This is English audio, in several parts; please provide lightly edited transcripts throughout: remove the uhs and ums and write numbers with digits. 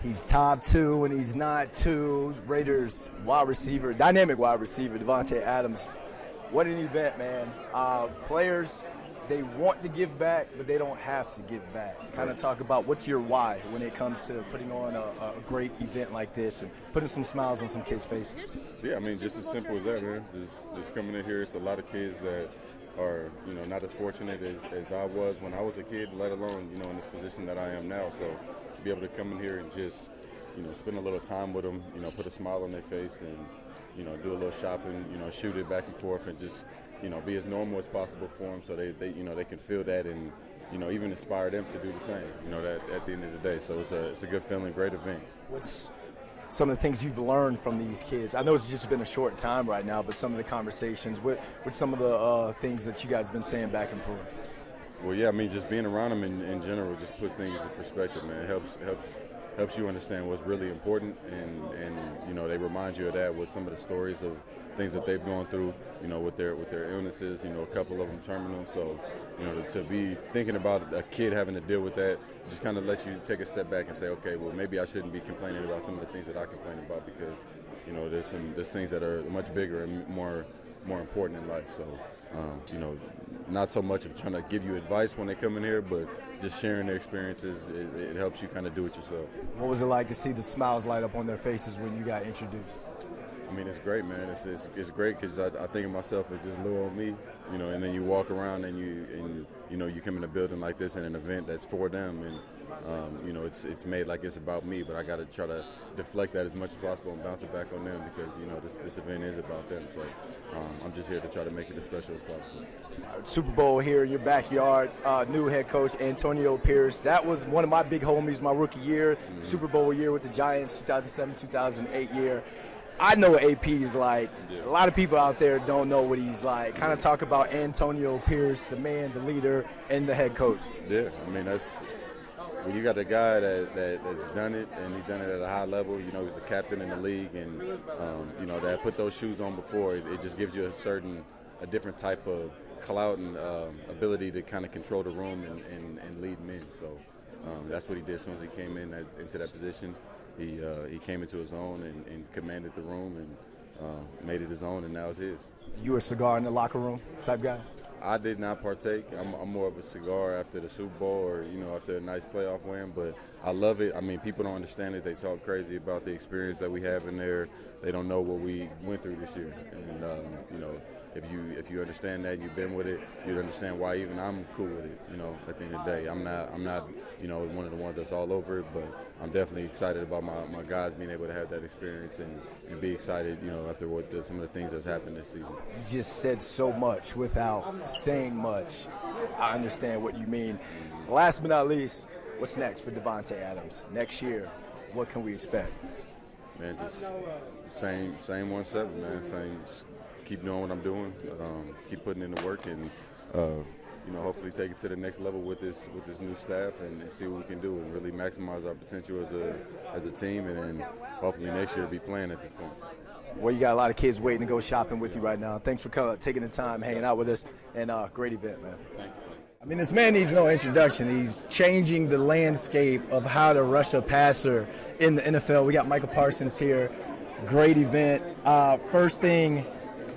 He's top 2 when he's not 2. Raiders wide receiver, dynamic wide receiver, Davante Adams. What an event, man. Players, they want to give back, but they don't have to give back. Kind of talk about what's your why when it comes to putting on a great event like this and putting some smiles on some kids' faces. Yeah, I mean, just as simple as that, man. Just coming in here, it's a lot of kids that are, not as fortunate as I was when I was a kid, let alone, in this position that I am now. So to be able to come in here and just, spend a little time with them, put a smile on their face and, do a little shopping, shoot it back and forth and just, be as normal as possible for them so they can feel that and, even inspire them to do the same, that at the end of the day. So it's a good feeling, great event. What's some of the things you've learned from these kids? I know it's just been a short time right now, but some of the conversations, with some of the things that you guys have been saying back and forth. Well, yeah, I mean, just being around them in general just puts things in perspective, man. It helps you understand what's really important, and they remind you of that with some of the stories of things that they've gone through, with their illnesses, a couple of them terminal. So, to be thinking about a kid having to deal with that just kind of lets you take a step back and say, okay, well, maybe I shouldn't be complaining about some of the things that I complain about because, there's things that are much bigger and more important in life. So, not so much of trying to give you advice when they come in here, but just sharing their experiences, it helps you kind of do it yourself. What was it like to see the smiles light up on their faces when you got introduced? I mean, it's great, man. It's great because I think of myself as just little old me, and then you walk around and you come in a building like this in an event that's for them, and it's made like it's about me, but I got to try to deflect that as much as possible and bounce it back on them because this event is about them. So I'm just here to try to make it as special as possible. Super Bowl here in your backyard. New head coach Antonio Pierce. That was one of my big homies my rookie year. Mm-hmm. Super Bowl year with the Giants, 2007-2008 year. I know what AP is like. Yeah. A lot of people out there don't know what he's like. Kind of talk about Antonio Pierce, the man, the leader, and the head coach. Yeah, I mean, that's when you got a guy that's done it, and he's done it at a high level. He's the captain in the league, and that put those shoes on before. It just gives you a different type of clout and ability to kind of control the room and lead men. So that's what he did as soon as he came into that position. He came into his own and commanded the room and made it his own, and now it's his. You a cigar in the locker room type guy? I did not partake. I'm more of a cigar after the Super Bowl or, after a nice playoff win, but I love it. I mean, people don't understand it. They talk crazy about the experience that we have in there. They don't know what we went through this year. And, if you understand that and you've been with it, you'd understand why even I'm cool with it, at the end of the day. I'm not one of the ones that's all over it, but I'm definitely excited about my guys being able to have that experience and be excited, after some of the things that's happened this season. You just said so much without saying much. I understand what you mean. Last but not least, what's next for Davante Adams? Next year, what can we expect? Man, just same 1-7, man. Keep doing what I'm doing, keep putting in the work, and hopefully take it to the next level with this new staff and see what we can do and really maximize our potential as a team, and then hopefully next year be playing at this point. Well, you got a lot of kids waiting to go shopping with you right now. Thanks for taking the time, hanging out with us, and great event, man. Thank you. I mean, this man needs no introduction. He's changing the landscape of how to rush a passer in the NFL. We got Micah Parsons here. Great event. First thing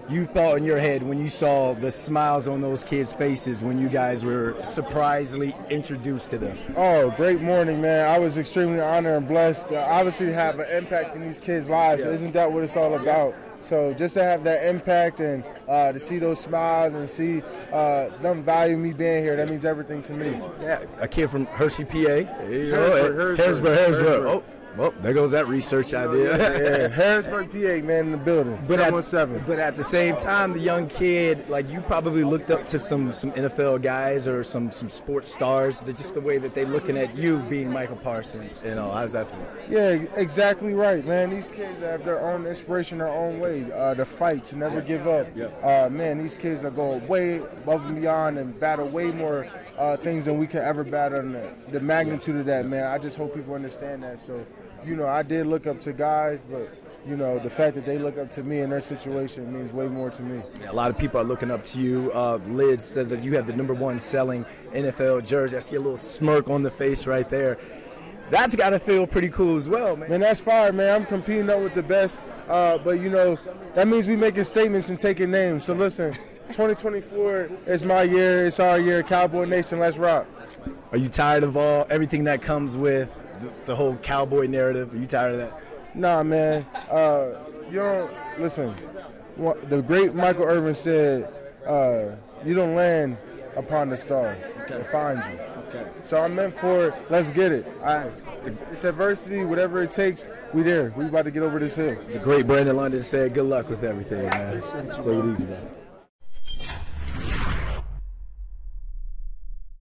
you thought in your head when you saw the smiles on those kids' faces when you guys were surprisingly introduced to them? Oh, great morning, man. I was extremely honored and blessed. Obviously, to have an impact in these kids' lives. Yeah. Isn't that what it's all about? So just to have that impact and to see those smiles and see them value me being here, that means everything to me. Yeah, a kid from Hershey, PA. Harrisburg. Oh. Well, there goes that research idea. Yeah. Harrisburg, PA, man, in the building. But at the same time, the young kid, like, you probably looked up to some NFL guys or some sports stars. Just the way that they looking at you being Micah Parsons. How's that feel? Yeah, exactly right, man. These kids have their own inspiration, their own way to fight, to never give up. Yeah. Man, these kids are going way above and beyond and battle way more things than we can ever battle. And the magnitude of that, man. I just hope people understand that. So, I did look up to guys, but, the fact that they look up to me in their situation means way more to me. Yeah, a lot of people are looking up to you. Lids said that you have the #1 selling NFL jersey. I see a little smirk on the face right there. That's got to feel pretty cool as well, man. Man, that's fire, man. I'm competing up with the best, but that means we making statements and taking names. So listen, 2024 is my year. It's our year. Cowboy Nation, let's rock. Are you tired of everything that comes with the whole cowboy narrative? Are you tired of that? Nah, man. Listen. The great Michael Irvin said, "You don't land upon the star; it finds you." Okay. So I'm meant for it. Let's get it. It's adversity, whatever it takes. We there. We about to get over this hill. The great Brandon London said, "Good luck with everything, man." Take it easy, man.